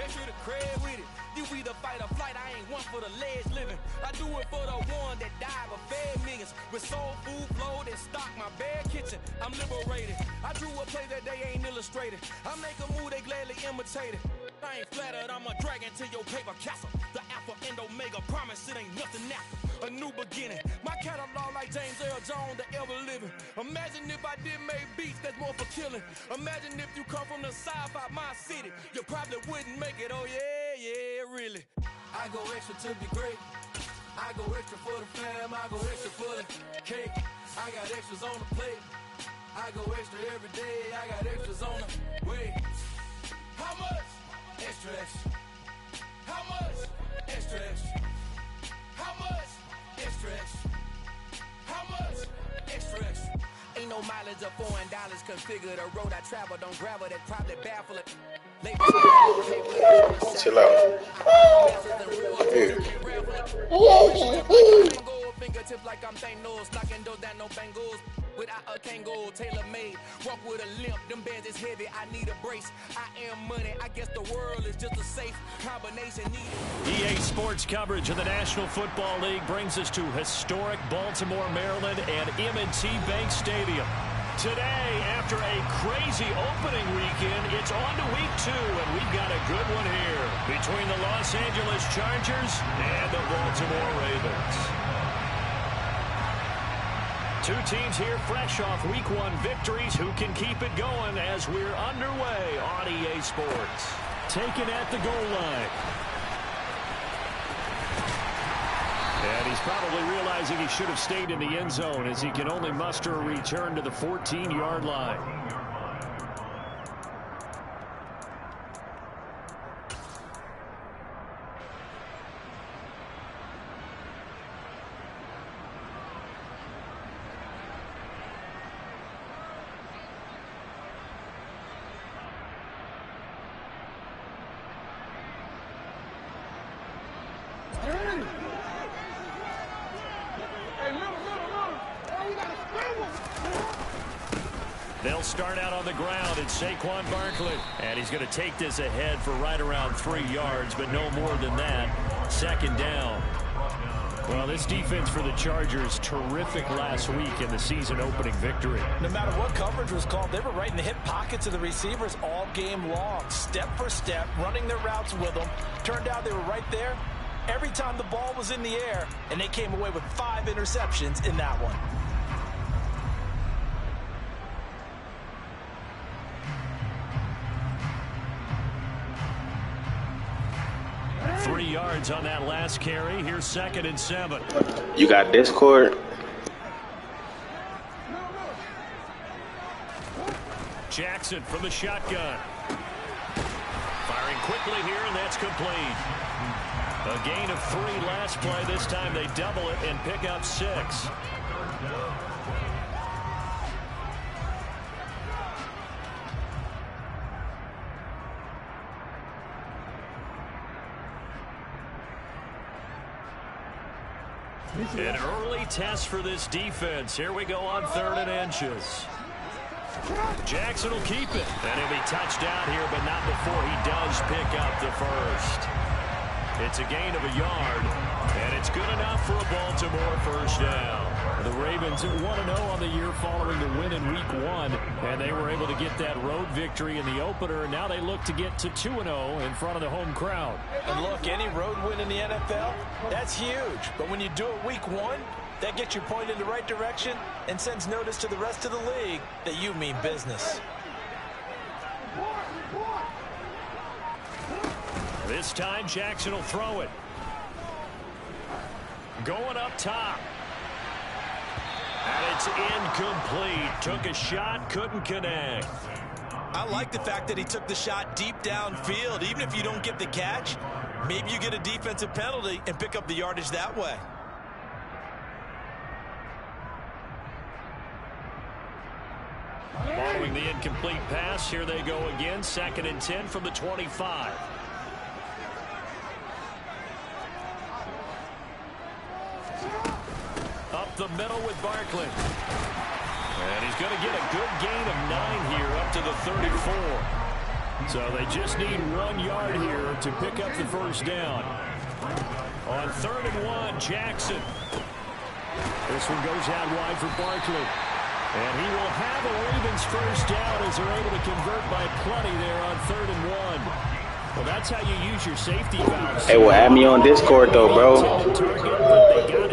Extra the cred with it. You either fight or flight, I ain't one for the ledge living. I do it for the one that died but fed millions. With soul food flowed and stocked my bare kitchen. I'm liberated. I drew a play that they ain't illustrated. I make a move, they gladly imitate it. I ain't flattered, I'm a dragon to your paper castle. The Alpha and Omega promise it ain't nothing after. A new beginning. My catalog like James Earl Jones, the ever living. Imagine if I did make beats that's more for killing. Imagine if you come from the south out my city. You probably wouldn't make it, oh yeah, really. I go extra to be great. I go extra for the fam, I go extra for the cake. I got extras on the plate. I go extra every day, I got extras on the way. How much? Extra, extra. How much? Extra, extra. How much? Extra, extra. How much? Extra, extra. Ain't no mileage of $4 configure the road I travel. Don't gravel that probably baffle it. Chill out. Fingertips like I'm Thanos, knocking those down, no bangles. Without a Kangol, tailor-made. Walk with a limp, them bands is heavy, I need a brace. I am money, I guess the world is just a safe combination needed. EA Sports coverage of the National Football League brings us to historic Baltimore, Maryland and M&T Bank Stadium. Today, after a crazy opening weekend, it's on to week 2, and we've got a good one here between the Los Angeles Chargers and the Baltimore Ravens. Two teams here fresh off week 1 victories who can keep it going as we're underway on EA Sports. Taken at the goal line. And he's probably realizing he should have stayed in the end zone as he can only muster a return to the 14-yard line. They'll start out on the ground. It's Saquon Barkley. And he's going to take this ahead for right around 3 yards, but no more than that. Second down. Well, this defense for the Chargers, terrific last week in the season-opening victory. No matter what coverage was called, they were right in the hip pockets of the receivers all game long. Step for step, running their routes with them. Turned out they were right there every time the ball was in the air, and they came away with 5 interceptions in that one. 3 yards on that last carry. Here's 2nd and 7. You got Discord? Jackson from the shotgun. Firing quickly here, and that's complete. A gain of 3 last play. This time they double it and pick up 6. An early test for this defense. Here we go on 3rd and inches. Jackson will keep it. And he'll be touched down here, but not before he does pick up the first. It's a gain of 1 yard, and it's good enough for a Baltimore first down. The Ravens 1-0 on the year following the win in week 1, and they were able to get that road victory in the opener, and now they look to get to 2-0 in front of the home crowd. And look, any road win in the NFL, that's huge. But when you do it week 1, that gets you pointed in the right direction and sends notice to the rest of the league that you mean business. This time, Jackson will throw it. Going up top. And it's incomplete. Took a shot, couldn't connect. I like the fact that he took the shot deep downfield. Even if you don't get the catch, maybe you get a defensive penalty and pick up the yardage that way. Following the incomplete pass, here they go again. 2nd and 10 from the 25. Up the middle with Barkley. And he's going to get a good gain of 9 here up to the 34. So they just need 1 yard here to pick up the first down. On 3rd and 1, Jackson. This one goes out wide for Barkley. And he will have a Ravens first down as they're able to convert by plenty there on 3rd and 1. Well, that's how you use your safety valves. Hey, well, add me on Discord, though, bro.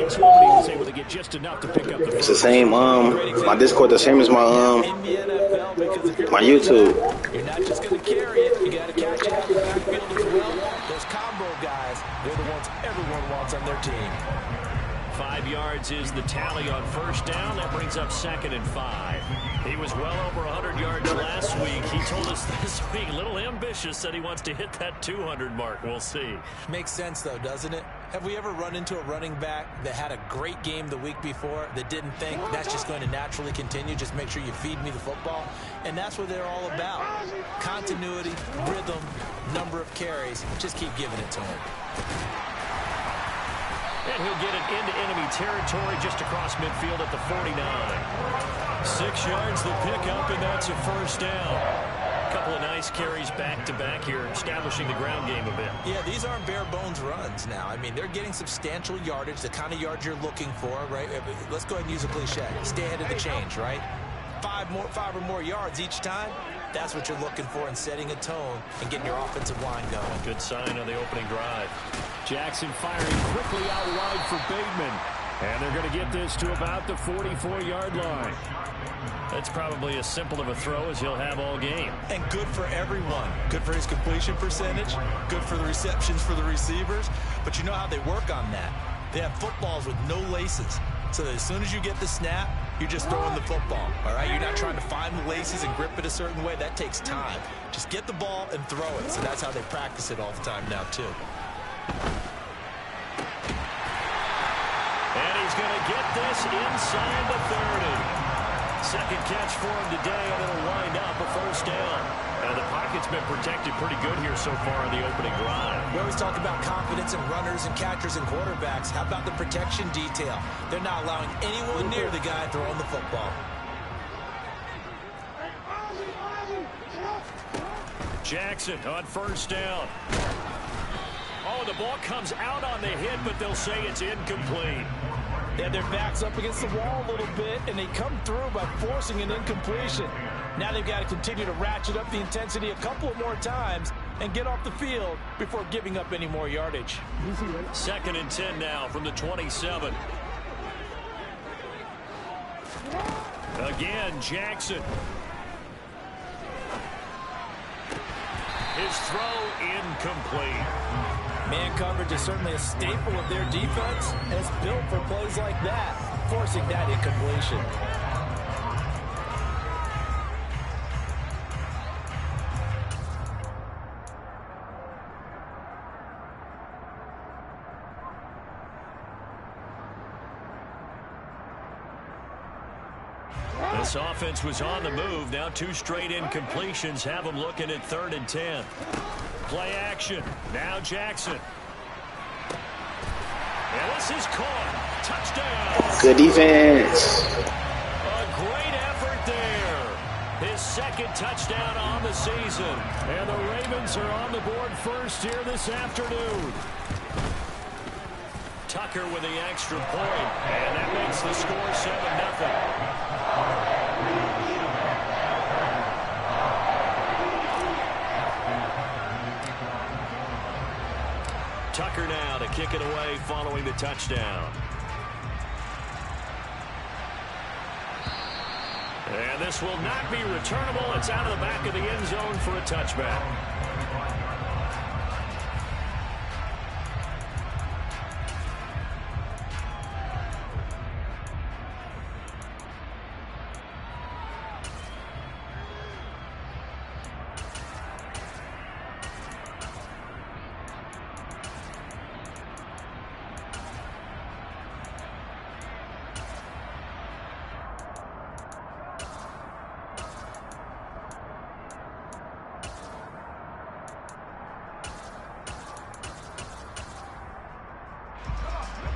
It's the same, my Discord the same as my YouTube. You're not just going to carry it. You got to catch it out of the backfield as well. Those combo guys, they're the ones everyone wants on their team. 5 yards is the tally on first down. That brings up 2nd and 5. He was well over 100 yards last week. He told us this week, a little ambitious, said he wants to hit that 200 mark. We'll see. Makes sense, though, doesn't it? Have we ever run into a running back that had a great game the week before that didn't think that's just going to naturally continue? Just make sure you feed me the football. And that's what they're all about. Continuity, rhythm, number of carries. Just keep giving it to him. And he'll get it into enemy territory just across midfield at the 49. 6 yards the pickup, and that's a first down. A couple of nice carries back-to-back here, establishing the ground game a bit. Yeah, these aren't bare-bones runs now. I mean, they're getting substantial yardage, the kind of yards you're looking for, right? Let's go ahead and use a cliche. Stay ahead of the change, right? 5 or more yards each time. That's what you're looking for in setting a tone and getting your offensive line going. Good sign on the opening drive. Jackson firing quickly out wide for Bateman. And they're going to get this to about the 44-yard line. That's probably as simple of a throw as he'll have all game. And good for everyone. Good for his completion percentage. Good for the receptions for the receivers. But you know how they work on that. They have footballs with no laces. So that as soon as you get the snap, you're just throwing the football. All right? You're not trying to find the laces and grip it a certain way. That takes time. Just get the ball and throw it. So that's how they practice it all the time now, too. And he's going to get this inside the 30. Second catch for him today, and it'll wind up a first down. And the pocket's been protected pretty good here so far in the opening drive. We always talk about confidence in runners and catchers and quarterbacks. How about the protection detail? They're not allowing anyone near the guy throwing the football. Jackson on first down. Oh, the ball comes out on the hit, but they'll say it's incomplete. Yeah, their back's up against the wall a little bit, and they come through by forcing an incompletion. Now they've got to continue to ratchet up the intensity a couple of more times and get off the field before giving up any more yardage. 2nd and 10 now from the 27. Again, Jackson. His throw incomplete. Man coverage is certainly a staple of their defense, and it's built for plays like that, forcing that incompletion. This offense was on the move. Now 2 straight incompletions have them looking at 3rd and 10. Play action. Now Jackson. And this is caught. Touchdown. Good defense. A great effort there. His 2nd touchdown on the season. And the Ravens are on the board first here this afternoon. Tucker with the extra point. And that makes the score 7-0. Tucker now to kick it away following the touchdown. And this will not be returnable. It's out of the back of the end zone for a touchback.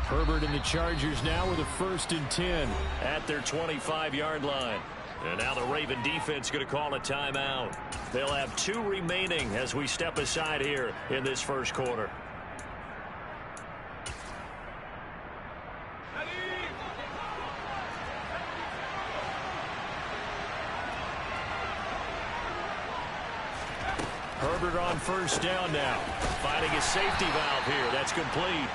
Herbert and the Chargers now with a 1st and 10 at their 25-yard line. And now the Raven defense going to call a timeout. They'll have 2 remaining as we step aside here in this first quarter. Herbert on first down now. Finding a safety valve here. That's complete.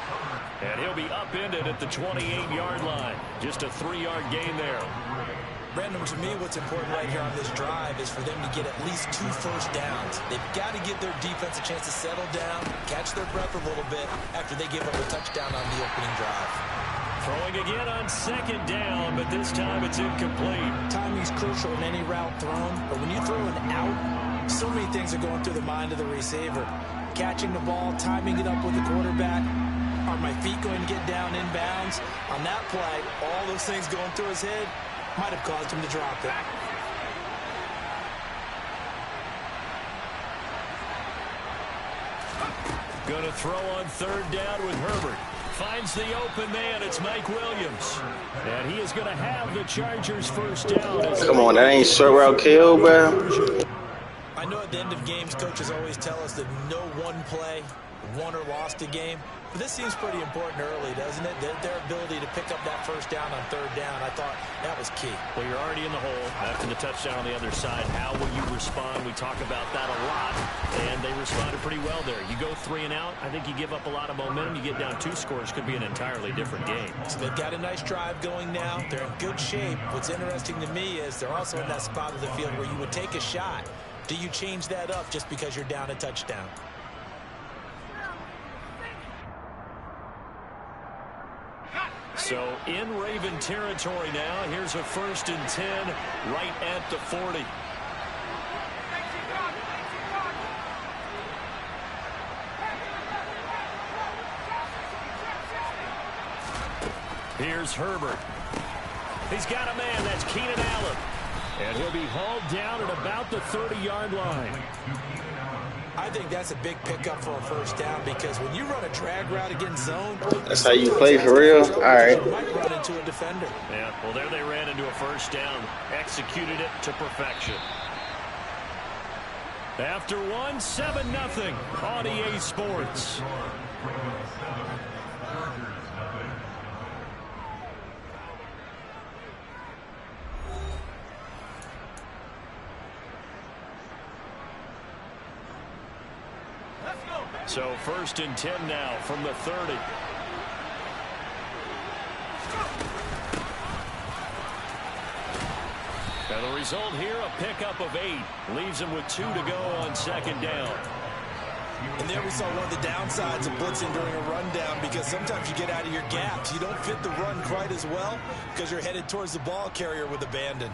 And he'll be upended at the 28-yard line. Just a 3-yard gain there. Brandon, to me, what's important right here on this drive is for them to get at least 2 first downs. They've got to give their defense a chance to settle down, catch their breath a little bit after they give up a touchdown on the opening drive. Throwing again on second down, but this time it's incomplete. Timing's crucial in any route thrown, but when you throw an out, so many things are going through the mind of the receiver. Catching the ball, timing it up with the quarterback. Are my feet going to get down in bounds? On that play, all those things going through his head might have caused him to drop it. Going to throw on third down with Herbert. Finds the open man. It's Mike Williams. And he is going to have the Chargers first down. Come on, that ain't short route kill, bro. I know at the end of games, coaches always tell us that no one play won or lost a game. But this seems pretty important early, doesn't it? Their ability to pick up that first down on third down, I thought that was key. Well, you're already in the hole after the touchdown on the other side. How will you respond? We talk about that a lot, and they responded pretty well there. You go 3 and out, I think you give up a lot of momentum. You get down 2 scores, could be an entirely different game. So they've got a nice drive going now. They're in good shape. What's interesting to me is they're also in that spot of the field where you would take a shot. Do you change that up just because you're down a touchdown? So in Raven territory now. Here's a 1st and 10 right at the 40. Here's Herbert. He's got a man. That's Keenan Allen. And he'll be hauled down at about the 30-yard line. I think that's a big pickup for a first down because when you run a drag route against zone, that's how you play for real? All right. You might run into a defender. Yeah, well, there they ran into a first down. Executed it to perfection. After 1, 7-0 on EA Sports. So 1st and 10 now from the 30. And the result here, a pickup of 8. Leaves him with 2 to go on second down. And there we saw one of the downsides of blitzing during a rundown because sometimes you get out of your gaps. You don't fit the run quite as well because you're headed towards the ball carrier with abandon.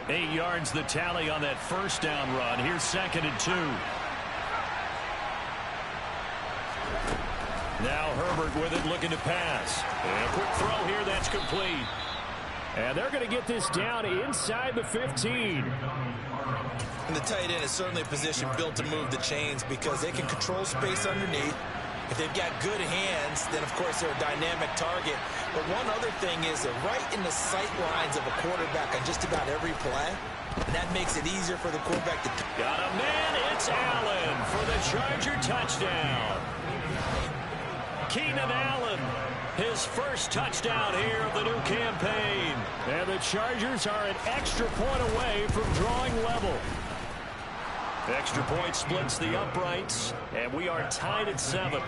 8 yards the tally on that first down run. Here's 2nd and 2. Now Herbert with it, looking to pass. And a quick throw here, that's complete. And they're going to get this down inside the 15. And the tight end is certainly a position built to move the chains because they can control space underneath. If they've got good hands, then, of course, they're a dynamic target. But one other thing is they're right in the sight lines of a quarterback on just about every play. And that makes it easier for the quarterback to... Got a man, it's Allen for the Charger touchdown. Keenan Allen, his first touchdown here of the new campaign. And the Chargers are an extra point away from drawing level. Extra point splits the uprights, and we are tied at 7.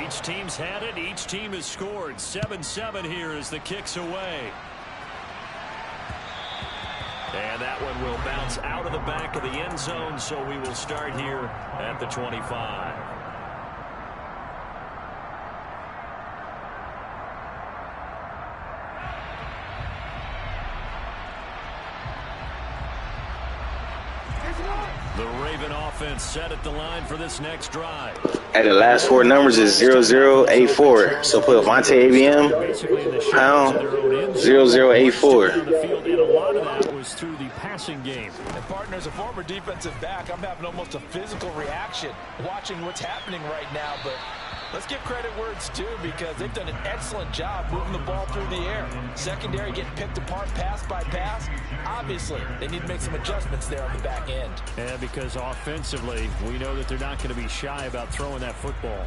Each team's had it. Each team has scored. 7-7 here as the kick's away. And that one will bounce out of the back of the end zone, so we will start here at the 25. The Raven offense set at the line for this next drive. And the last 4 numbers is 0084. So put Vontae ABM, pound, 0084. goes through the passing game. And partner, as a former defensive back, I'm having almost a physical reaction watching what's happening right now. But let's give credit where it's due, because they've done an excellent job moving the ball through the air. Secondary getting picked apart pass by pass. Obviously, they need to make some adjustments there on the back end. And because offensively, we know that they're not going to be shy about throwing that football.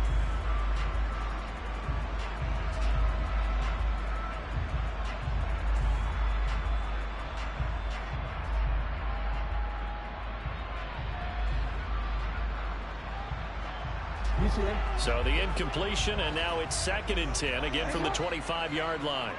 So the incompletion, and now it's 2nd and 10, again from the 25-yard line.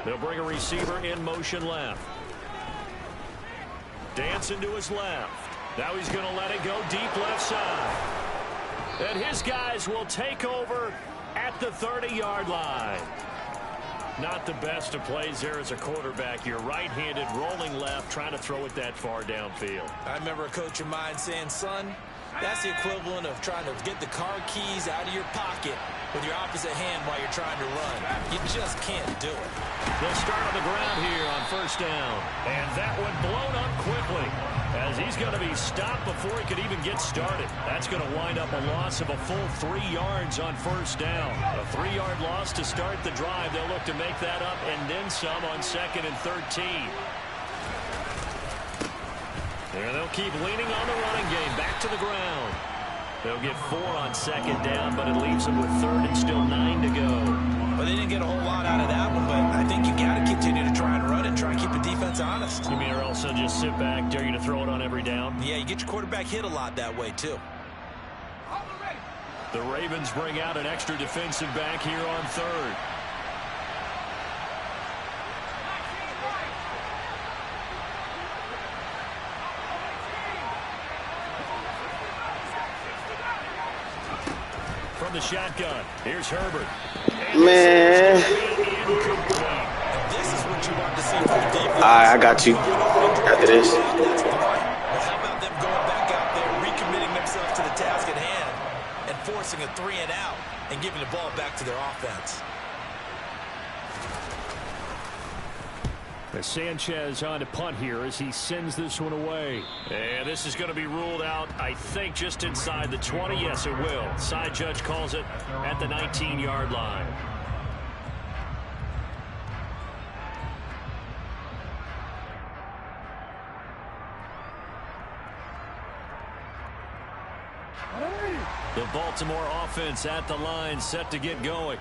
They'll bring a receiver in motion left. Dancing to his left. Now he's going to let it go deep left side. And his guys will take over at the 30-yard line. Not the best of plays there as a quarterback. You're right-handed, rolling left, trying to throw it that far downfield. I remember a coach of mine saying, son, that's the equivalent of trying to get the car keys out of your pocket with your opposite hand while you're trying to run. You just can't do it. They'll start on the ground here on 1st down. And that one blown up quickly, as he's going to be stopped before he could even get started. That's going to wind up a loss of a full 3 yards on 1st down. A 3-yard loss to start the drive. They'll look to make that up and then some on 2nd and 13. There they'll keep leaning on the running game. Back to the ground. They'll get 4 on 2nd down, but it leaves them with 3rd and still 9 to go. Well, they didn't get a whole lot out of that one, but I think you got to continue to try and run and try and keep the defense honest. You mean, or also just sit back, dare you to throw it on every down? Yeah, you get your quarterback hit a lot that way, too. The Ravens bring out an extra defensive back here on 3rd. From the shotgun, here's Herbert. Man. This is what you want to see from the defense. I got you after this. Well, how about them going back out there, recommitting themselves to the task at hand, and forcing a 3 and out, and giving the ball back to their offense. Sanchez on to punt here as he sends this one away. And this is going to be ruled out, I think, just inside the 20. Yes, it will. Side judge calls it at the 19-yard line. The Baltimore offense at the line, set to get going.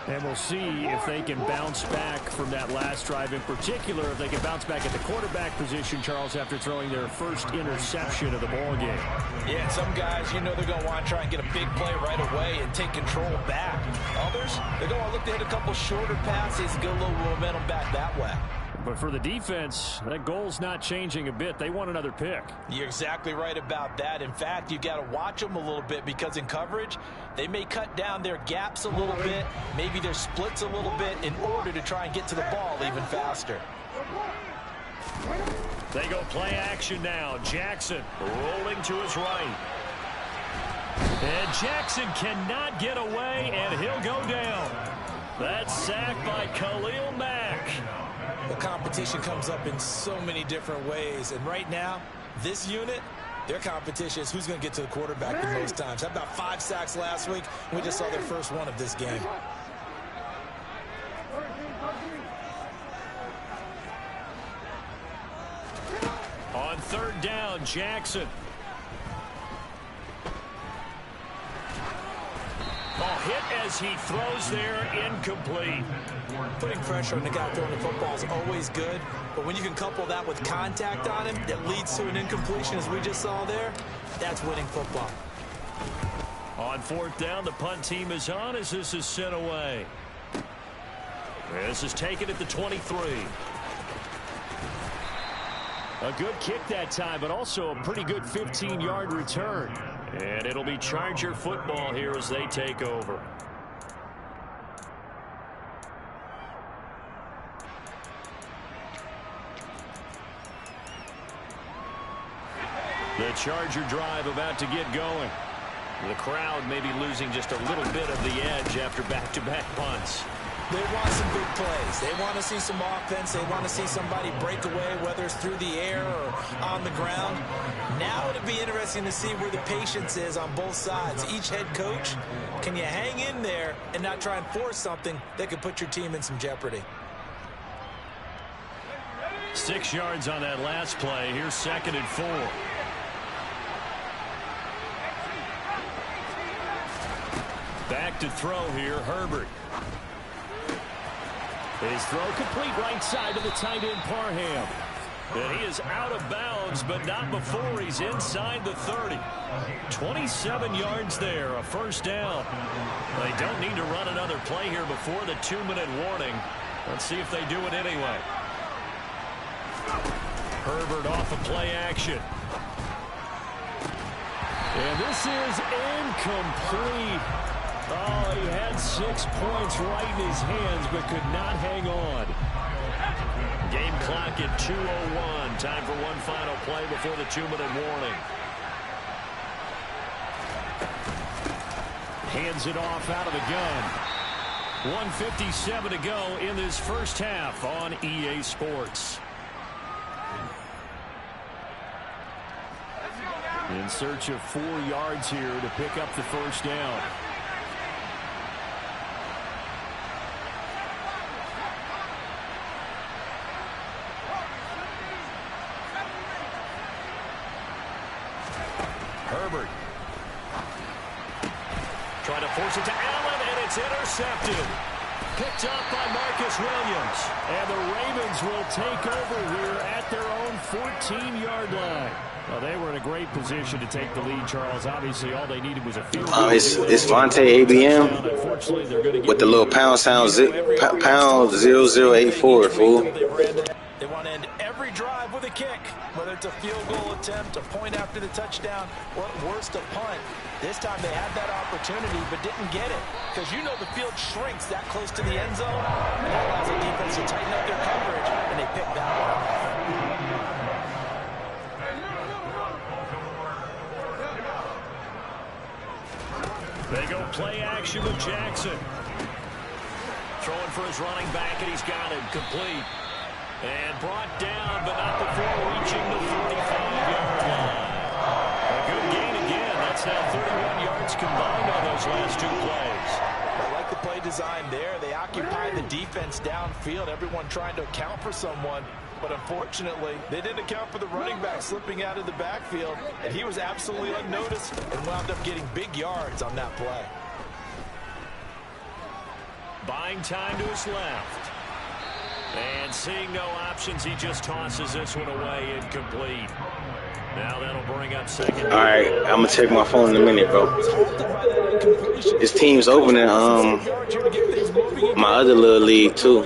And we'll see if they can bounce back from that last drive, in particular, if they can bounce back at the quarterback position, Charles, after throwing their first interception of the ball game. Yeah, and some guys, you know, they're going to want to try and get a big play right away and take control back. Others, they're going to look to hit a couple shorter passes and get a little momentum back that way. But for the defense, that goal's not changing a bit. They want another pick. You're exactly right about that. In fact, you got to watch them a little bit, because in coverage, they may cut down their gaps a little bit, maybe their splits a little bit, in order to try and get to the ball even faster. They go play action now. Jackson rolling to his right. And Jackson cannot get away, and he'll go down. That's sacked by Khalil Mack. The competition comes up in so many different ways, and right now, this unit, their competition is who's going to get to the quarterback the most times. How about 5 sacks last week? We just saw their first one of this game. On 3rd down, Jackson. Ball hit as he throws there, incomplete. Putting pressure on the guy throwing the football is always good, but when you can couple that with contact on him that leads to an incompletion, as we just saw there, that's winning football. On 4th down, the punt team is on as this is sent away. This is taken at the 23. A good kick that time, but also a pretty good 15-yard return. And it'll be Charger football here as they take over. The Charger drive about to get going. The crowd may be losing just a little bit of the edge after back-to-back punts. They want some big plays. They want to see some offense. They want to see somebody break away, whether it's through the air or on the ground. Now it'll be interesting to see where the patience is on both sides. Each head coach, can you hang in there and not try and force something that could put your team in some jeopardy? 6 yards on that last play. Here's 2nd and 4. Back to throw here, Herbert. His throw complete right side to the tight end, Parham. And he is out of bounds, but not before he's inside the 30. 27 yards there, a first down. They don't need to run another play here before the 2-minute warning. Let's see if they do it anyway. Herbert off of play action. And this is incomplete. Oh, he had 6 points right in his hands, but could not hang on. Game clock at 2:01. Time for one final play before the 2-minute warning. Hands it off out of the gun. 1:57 to go in this first half on EA Sports. In search of 4 yards here to pick up the first down. Herbert. Trying to force it to Allen, and it's intercepted. Picked up by Marcus Williams. And the Ravens will take over here at their own 14-yard line. Well, they were in a great position to take the lead, Charles. Obviously, all they needed was a field goal. It's Vontae ABM with the little pound 0084, fool. They want to end every drive with a kick, whether it's a field goal attempt, a point after the touchdown, or worst, a punt. This time they had that opportunity but didn't get it, because you know the field shrinks that close to the end zone, and that allows the defense to tighten up their coverage, and they pick that one off. They go play action with Jackson. Throwing for his running back, and he's got it complete. And brought down, but not before reaching the 45-yard line. A good gain again. That's now 31 yards combined on those last 2 plays. I like the play design there. They occupied the defense downfield, everyone trying to account for someone. But unfortunately, they didn't account for the running back slipping out of the backfield, and he was absolutely unnoticed and wound up getting big yards on that play. Buying time to his left. And seeing no options, he just tosses this one away, incomplete. Now that'll bring up 2nd. All right, I'm gonna check my phone in a minute, bro. This team's opening my other little league too.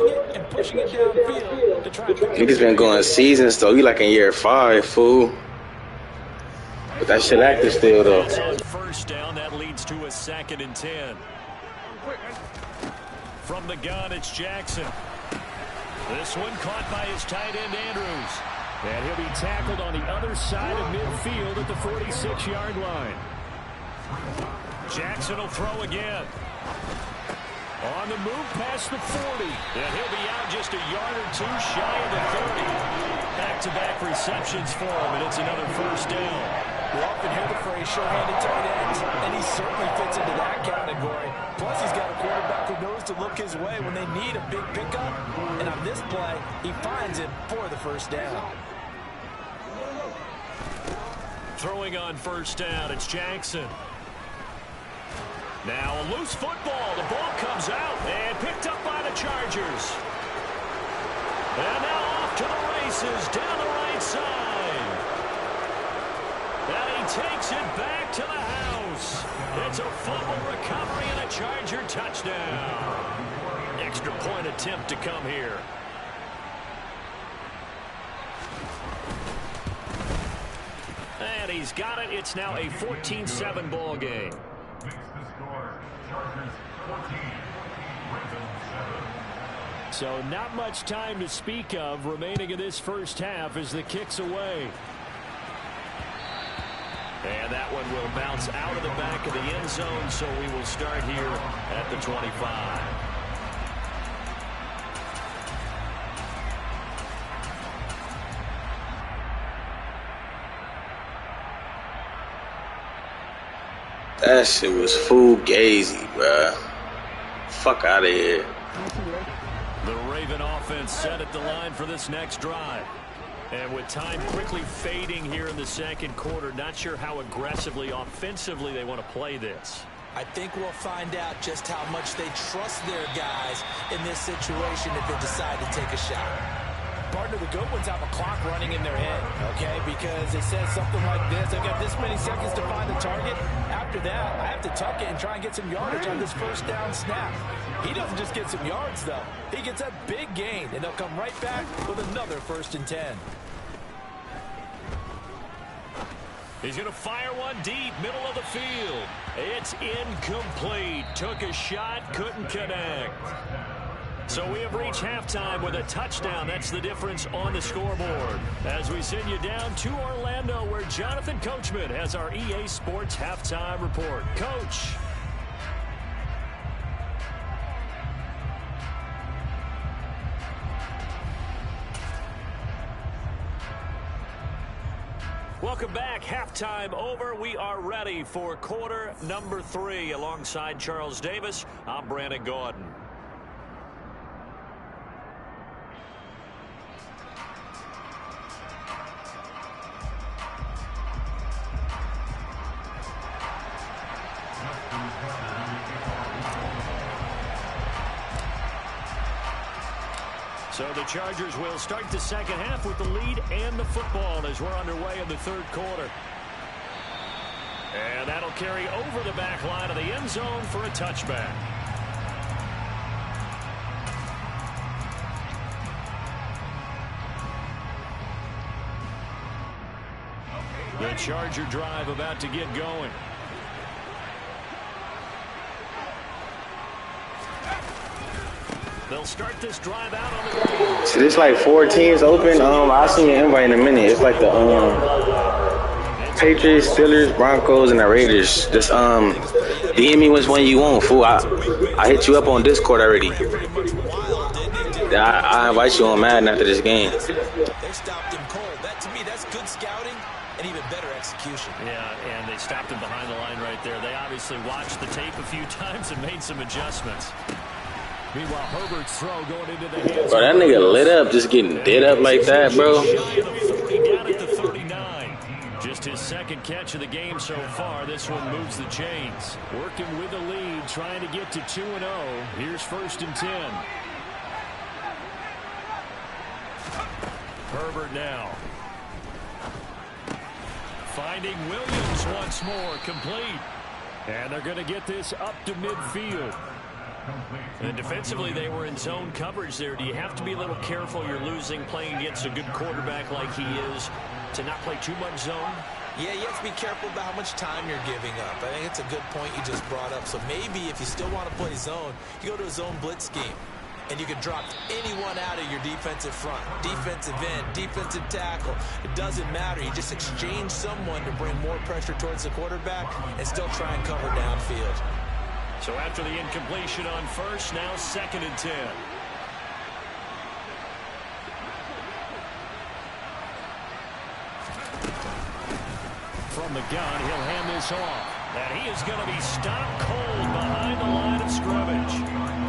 Niggas been going seasons though. You like in year 5, fool. But that shit active still though. First down, that leads to a 2nd and 10. From the gun, it's Jackson. This one caught by his tight end, Andrews. And he'll be tackled on the other side of midfield at the 46-yard line. Jackson will throw again. On the move past the 40. And he'll be out just a yard or 2 shy of the 30. Back-to-back receptions for him, and it's another first down. We often hear the phrase sure-handed tight ends, and he certainly fits into that category. Plus, he's got a quarterback who knows to look his way when they need a big pickup. And on this play, he finds it for the first down. Throwing on first down, it's Jackson. Now a loose football. The ball comes out and picked up by the Chargers. And now off to the races down the right side. And he takes it back to the house. It's a fumble recovery and a Charger touchdown. Extra point attempt to come here. And he's got it. It's now a 14-7 ball game. So not much time to speak of remaining in this first half as the kick's away. And that one will bounce out of the back of the end zone, so we will start here at the 25. That shit was fugazi, bruh. Fuck out of here. The Raven offense set at the line for this next drive. And with time quickly fading here in the second quarter, not sure how aggressively, offensively they want to play this. I think we'll find out just how much they trust their guys in this situation if they decide to take a shot. Partner, the good ones have a clock running in their head, okay? Because it says something like this. I've got this many seconds to find the target. After that, I have to tuck it and try and get some yardage on this first down snap. He doesn't just get some yards, though. He gets a big gain, and they'll come right back with another 1st and 10. He's going to fire one deep, middle of the field. It's incomplete. Took a shot, couldn't connect. So we have reached halftime with a touchdown. That's the difference on the scoreboard. As we send you down to Orlando, where Jonathan Coachman has our EA Sports halftime report. Coach. Welcome back. Halftime over. We are ready for quarter number 3. Alongside Charles Davis, I'm Brandon Gordon. So the Chargers will start the second half with the lead and the football as we're underway in the third quarter. And that'll carry over the back line of the end zone for a touchback. The Charger drive about to get going. They'll start this drive out on the ground. So there's like 4 teams open. I'll send you an invite in a minute. It's like the Patriots, Steelers, Broncos, and the Raiders. Just DM me which one you want, fool. I hit you up on Discord already. I invite you on Madden after this game. They stopped him cold. That, to me, that's good scouting and even better execution. Yeah, and they stopped him behind the line right there. They obviously watched the tape a few times and made some adjustments. Meanwhile, Herbert's throw going into the hands. Bro, that nigga lit up, just getting lit up like that, bro. Down at the 39. Just his second catch of the game so far. This one moves the chains. Working with the lead, trying to get to 2-0. Here's 1st and 10. Herbert now. Finding Williams once more, complete. And they're going to get this up to midfield. And defensively, they were in zone coverage there. Do you have to be a little careful? You're losing, playing against a good quarterback like he is, to not play too much zone? Yeah, you have to be careful about how much time you're giving up. I think it's a good point you just brought up. So maybe if you still want to play zone, you go to a zone blitz scheme. And you can drop anyone out of your defensive front. Defensive end, defensive tackle. It doesn't matter. You just exchange someone to bring more pressure towards the quarterback and still try and cover downfield. So after the incompletion on first, now 2nd and 10. From the gun, he'll hand this off. And he is going to be stopped cold behind the line of scrimmage.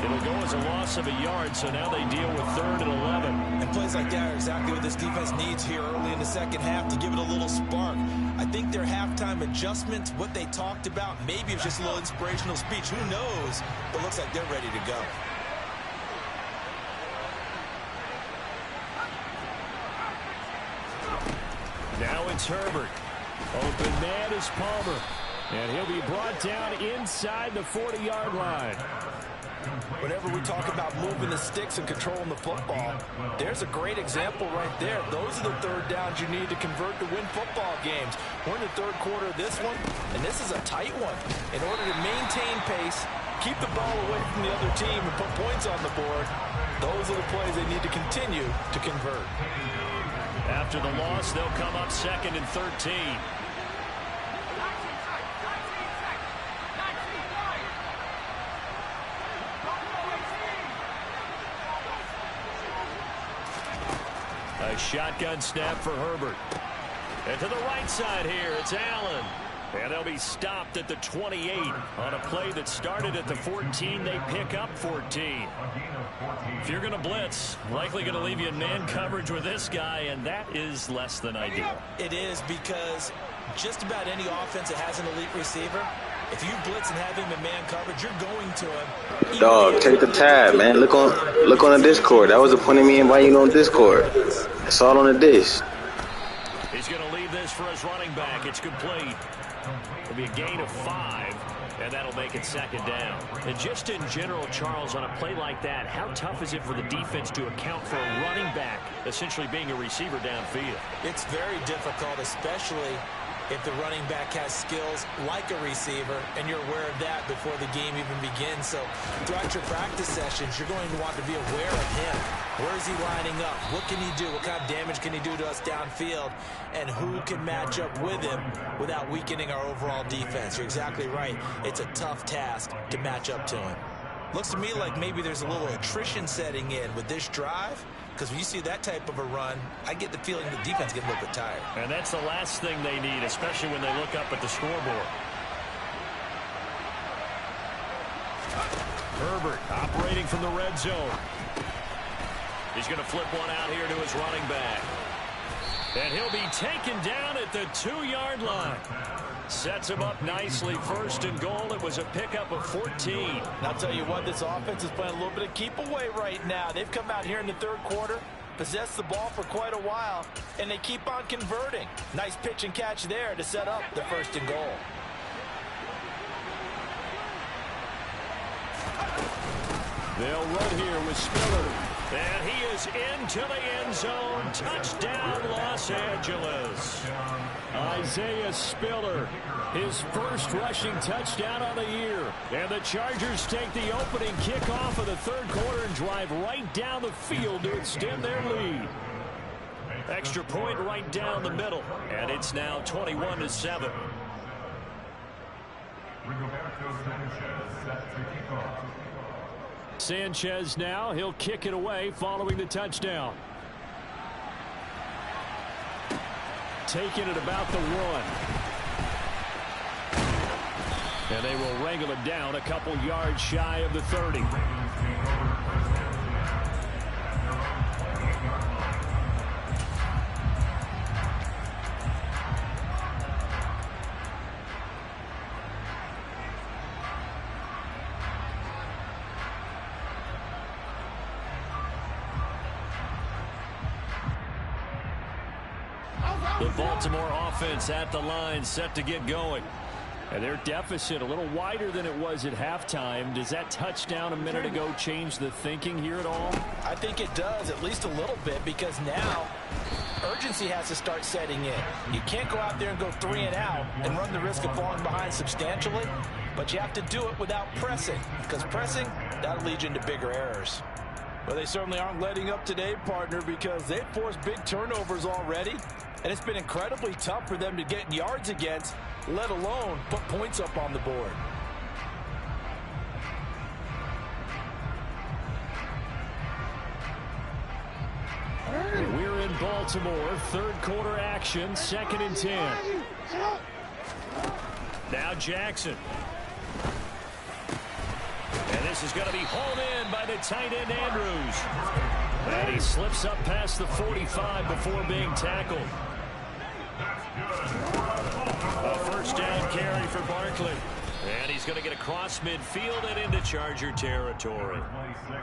It'll go as a loss of a yard, so now they deal with 3rd and 11. And plays like that are exactly what this defense needs here early in the second half to give it a little spark. I think their halftime adjustments, what they talked about, maybe it's just a little inspirational speech. Who knows? But looks like they're ready to go. Now it's Herbert. Open man is Palmer. And he'll be brought down inside the 40-yard line. Whenever we talk about moving the sticks and controlling the football, there's a great example right there. Those are the 3rd downs you need to convert to win football games. We're in the 3rd quarter of this one, and this is a tight one. In order to maintain pace, keep the ball away from the other team, and put points on the board, those are the plays they need to continue to convert. After the loss, they'll come up 2nd and 13. A shotgun snap for Herbert. And to the right side here, it's Allen. And they'll be stopped at the 28 on a play that started at the 14. They pick up 14. If you're going to blitz, likely going to leave you in man coverage with this guy, and that is less than ideal. It is, because just about any offense that has an elite receiver, if you blitz and have him in man coverage, you're going to him. Dog, take the tab, man. Look on the Discord. That was the point of me inviting you on Discord. It's all on the dish. He's going to leave this for his running back. It's complete. It'll be a gain of 5, and that'll make it second down. And just in general, Charles, on a play like that, how tough is it for the defense to account for a running back essentially being a receiver downfield? It's very difficult, especially if the running back has skills like a receiver, and you're aware of that before the game even begins. So throughout your practice sessions, you're going to want to be aware of him. Where is he lining up? What can he do? What kind of damage can he do to us downfield? And who can match up with him without weakening our overall defense? You're exactly right. It's a tough task to match up to him. Looks to me like maybe there's a little attrition setting in with this drive, because when you see that type of a run, I get the feeling the defense gets a little bit tired. And that's the last thing they need, especially when they look up at the scoreboard. Herbert operating from the red zone. He's going to flip one out here to his running back. And he'll be taken down at the 2-yard line. Sets him up nicely. First and goal. It was a pickup of 14. And I'll tell you what, this offense is playing a little bit of keep away right now. They've come out here in the third quarter, possessed the ball for quite a while, and they keep on converting. Nice pitch and catch there to set up the first and goal. They'll run here with Spiller. And he is into the end zone. Touchdown, Los Angeles. Isaiah Spiller, his first rushing touchdown on the year. And the Chargers take the opening kickoff of the third quarter and drive right down the field to extend their lead. Extra point right down the middle. And it's now 21-7. Sanchez now, he'll kick it away following the touchdown. Taking it about the 1. And they will wrangle it down a couple yards shy of the 30. The Baltimore offense at the line, set to get going. And their deficit a little wider than it was at halftime. Does that touchdown a minute ago change the thinking here at all? I think it does, at least a little bit, because now urgency has to start setting in. You can't go out there and go 3 and out and run the risk of falling behind substantially, but you have to do it without pressing, because pressing, that'll lead you into bigger errors. Well, they certainly aren't letting up today, partner, because they've forced big turnovers already. And it's been incredibly tough for them to get yards against, let alone put points up on the board. We're in Baltimore, third quarter action, 2nd and 10. Now Jackson. And this is going to be hauled in by the tight end Andrews. And he slips up past the 45 before being tackled. A first down carry for Barkley. And he's going to get across midfield and into Charger territory.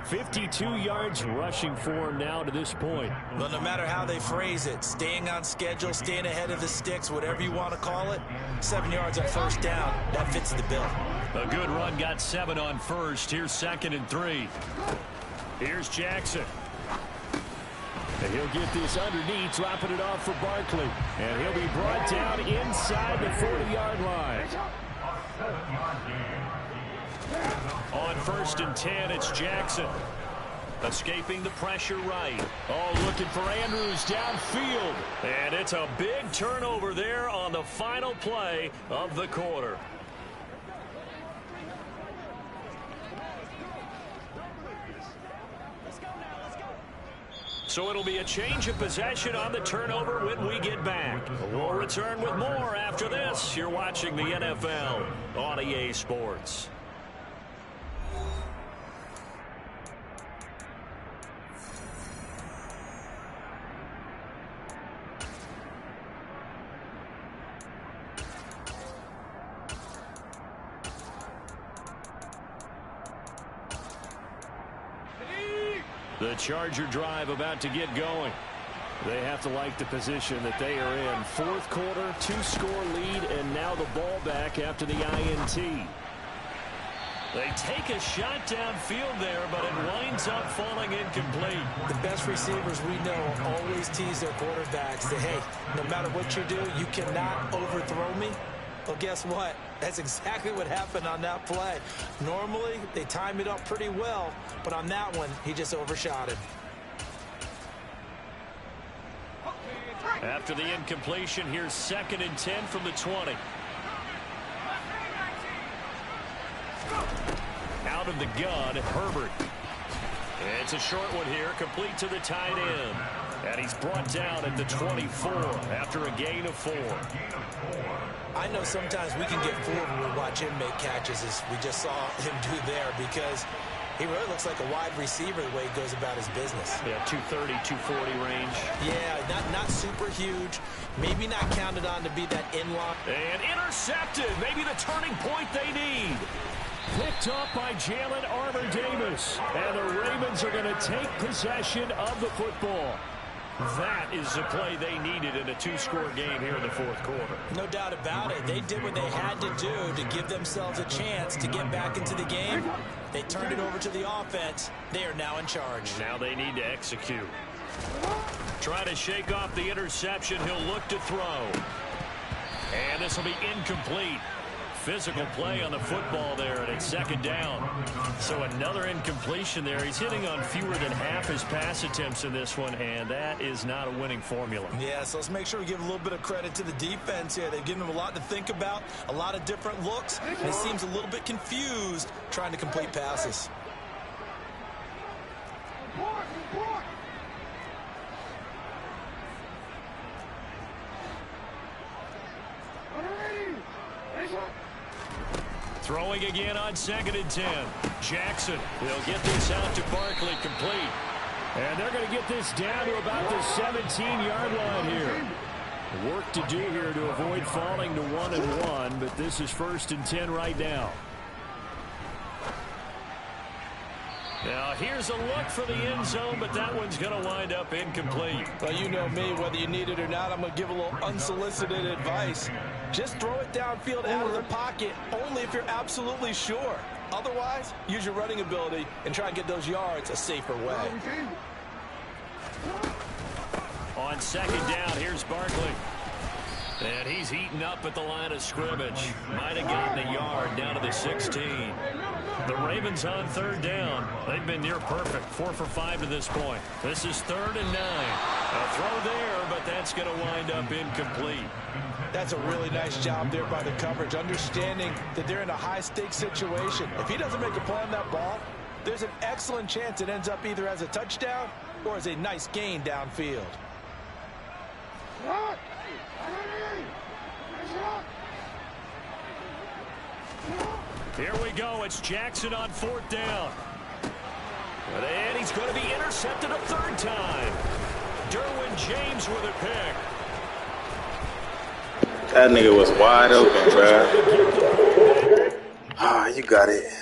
52 yards rushing for him now to this point. Well, no matter how they phrase it, staying on schedule, staying ahead of the sticks, whatever you want to call it, 7 yards on first down, that fits the bill. A good run, got 7 on first. Here's 2nd and 3. Here's Jackson. And he'll get this underneath, dropping it off for Barkley. And he'll be brought down inside the 40-yard line. On 1st and 10, it's Jackson. Escaping the pressure right. Oh, looking for Andrews downfield. And it's a big turnover there on the final play of the quarter. So it'll be a change of possession on the turnover when we get back. We'll return with more after this. You're watching the NFL on EA Sports. The Charger drive about to get going. They have to like the position that they are in. Fourth quarter, 2-score lead, and now the ball back after the INT. They take a shot downfield there, but it winds up falling incomplete. The best receivers we know always tease their quarterbacks that, hey, no matter what you do, you cannot overthrow me. Well, guess what? That's exactly what happened on that play. Normally, they time it up pretty well, but on that one, he just overshot him. After the incompletion, here's 2nd and 10 from the 20. Out of the gun, Herbert. It's a short one here, complete to the tight end. And he's brought down at the 24 after a gain of 4. I know sometimes we can get fooled when we watch him make catches, as we just saw him do there, because he really looks like a wide receiver the way he goes about his business. Yeah, 230, 240 range. Yeah, not super huge. Maybe not counted on to be that in-line. And intercepted. Maybe the turning point they need. Picked up by Jalen Armour-Davis. And the Ravens are going to take possession of the football. That is the play they needed in a 2-score game here in the fourth quarter. No doubt about it. They did what they had to do to give themselves a chance to get back into the game. They turned it over to the offense. They are now in charge. Now they need to execute. Try to shake off the interception. He'll look to throw. And this will be incomplete. Physical play on the football there, and it's 2nd down. So another incompletion there. He's hitting on fewer than half his pass attempts in this one, and that is not a winning formula. Yeah, so let's make sure we give a little bit of credit to the defense here. They've given him a lot to think about, a lot of different looks, and he seems a little bit confused trying to complete passes. Throwing again on 2nd and 10. Jackson will get this out to Barkley, complete. And they're going to get this down to about the 17-yard line here. Work to do here to avoid falling to 1-1, but this is 1st and 10 right now. Now, here's a look for the end zone, but that one's going to wind up incomplete. Well, you know me, whether you need it or not, I'm going to give a little unsolicited advice. Just throw it downfield out of the pocket, only if you're absolutely sure. Otherwise, use your running ability and try and get those yards a safer way. On 2nd down, here's Barkley. And he's heating up at the line of scrimmage. Might have gotten a yard down to the 16. The Ravens on 3rd down. They've been near perfect. 4 for 5 to this point. This is 3rd and 9. A throw there, but that's going to wind up incomplete. That's a really nice job there by the coverage, understanding that they're in a high-stakes situation. If he doesn't make a play on that ball, there's an excellent chance it ends up either as a touchdown or as a nice gain downfield. Here we go. It's Jackson on 4th down. And he's going to be intercepted a 3rd time. Derwin James with a pick. That nigga was wide open, bro. Ah, you got it.